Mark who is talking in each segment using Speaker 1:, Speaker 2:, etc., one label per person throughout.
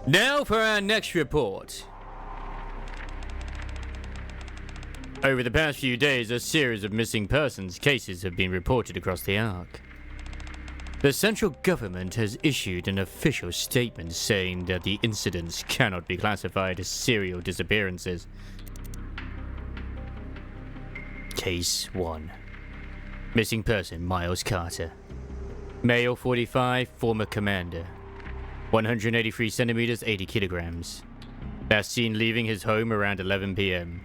Speaker 1: Now for our next report. Over the past few days, a series of missing persons cases have been reported across the Ark. The central government has issued an official statement saying that the incidents cannot be classified as serial disappearances. Case 1. Missing person Miles Carter. Male 45, former commander. 183 centimeters, 80 kilograms. Last seen leaving his home around 11 p.m.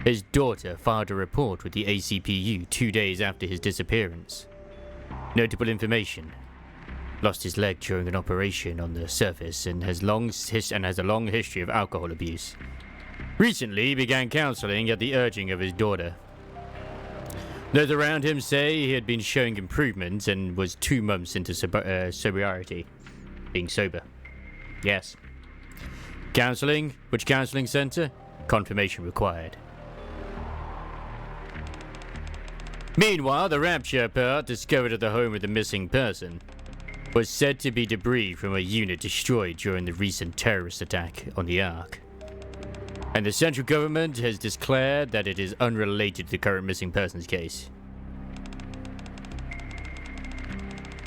Speaker 1: His daughter filed a report with the ACPU 2 days after his disappearance. Notable information. Lost his leg during an operation on the surface and has a long history of alcohol abuse. Recently began counseling at the urging of his daughter. Those around him say he had been showing improvement and was 2 months into sobriety. Being sober. Yes. Counseling? Which counseling center? Confirmation required. Meanwhile, the rapture part discovered at the home of the missing person was said to be debris from a unit destroyed during the recent terrorist attack on the Ark. And the central government has declared that it is unrelated to the current missing persons case.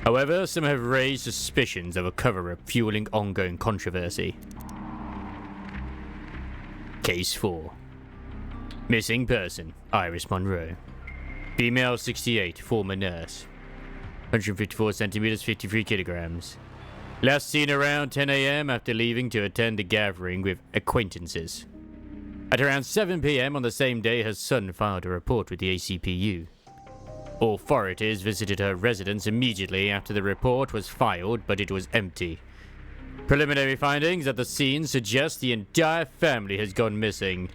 Speaker 1: However, some have raised suspicions of a cover-up fueling ongoing controversy. Case 4. Missing person, Iris Monroe. Female 68, former nurse. 154 centimeters, 53 kilograms. Last seen around 10 a.m. after leaving to attend a gathering with acquaintances. At around 7 p.m. on the same day, her son filed a report with the ACPU. Authorities visited her residence immediately after the report was filed, but it was empty. Preliminary findings at the scene suggest the entire family has gone missing.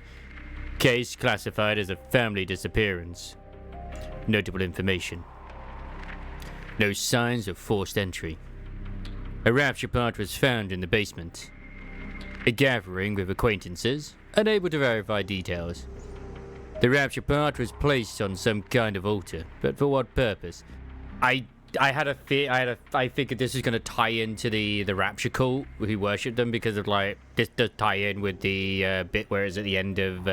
Speaker 1: Case classified as a family disappearance. Notable information. No signs of forced entry. A rapture part was found in the basement. A gathering with acquaintances, unable to verify details. The rapture part was placed on some kind of altar, but for what purpose? I figured this is going to tie into the rapture cult who worship them, because of this does tie in with the bit where it's at the end of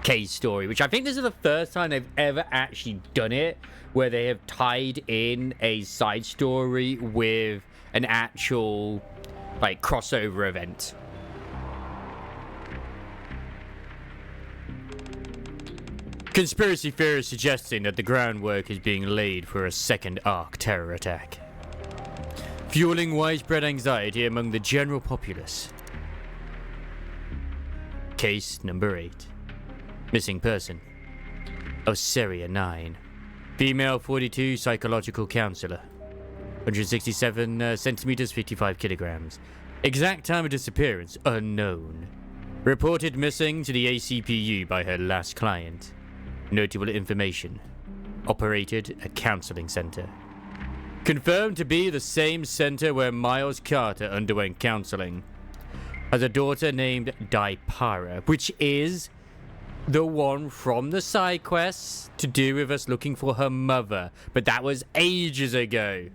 Speaker 1: Kay's story, which I think this is the first time they've ever actually done it, where they have tied in a side story with an actual crossover event. Conspiracy theories suggesting that the groundwork is being laid for a second Ark terror attack, fueling widespread anxiety among the general populace. Case number 8. Missing person. Oseria 9. Female 42, psychological counselor. 167 centimeters, 55 kilograms. Exact time of disappearance unknown. Reported missing to the ACPU by her last client. Notable information. Operated a counseling center. Confirmed to be the same center where Miles Carter underwent counseling. Has a daughter named Daipara, which is the one from the side quests to do with us looking for her mother. But that was ages ago.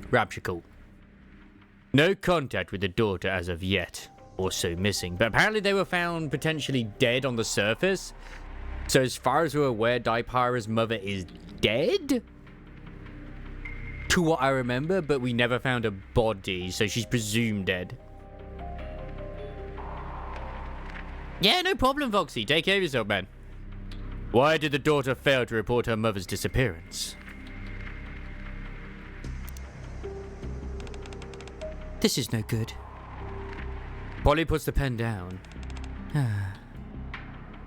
Speaker 1: Rapture cult. No contact with the daughter as of yet. Also missing. But apparently they were found potentially dead on the surface. So as far as we're aware, Daipara's mother is dead? To what I remember, but we never found a body, so she's presumed dead. Yeah, no problem, Foxy. Take care of yourself, man. Why did the daughter fail to report her mother's disappearance? This is no good. Poli puts the pen down.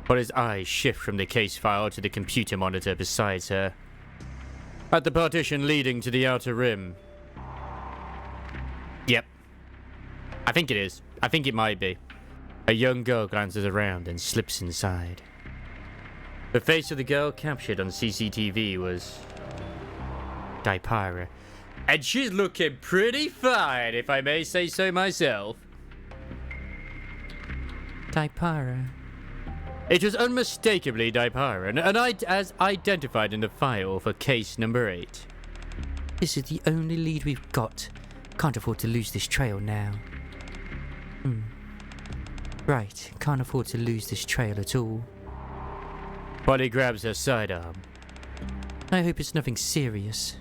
Speaker 1: Poli's eyes shift from the case file to the computer monitor beside her. At the partition leading to the outer rim. Yep. I think it is. I think it might be. A young girl glances around and slips inside. The face of the girl captured on CCTV was Daipara. And she's looking pretty fine, if I may say so myself. Daipara. It was unmistakably Daipara, and as identified in the file for case number 8. This is the only lead we've got. Can't afford to lose this trail now.
Speaker 2: Right, can't afford to lose this trail at all.
Speaker 1: Poli grabs her sidearm.
Speaker 2: I hope it's nothing serious.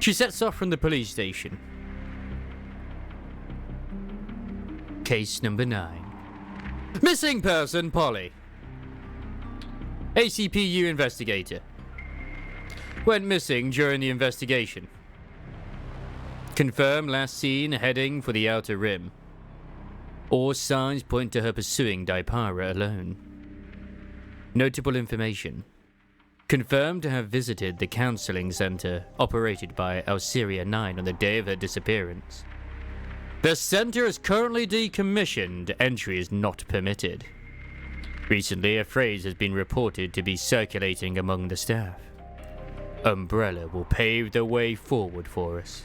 Speaker 1: She sets off from the police station. Case number 9. Missing person, Poli. ACPU investigator. Went missing during the investigation. Confirmed last seen heading for the outer rim. All signs point to her pursuing Daipara alone. Notable information. Confirmed to have visited the counseling center operated by Alceria 9 on the day of her disappearance. The center is currently decommissioned. Entry is not permitted. Recently, a phrase has been reported to be circulating among the staff. Umbrella will pave the way forward for us.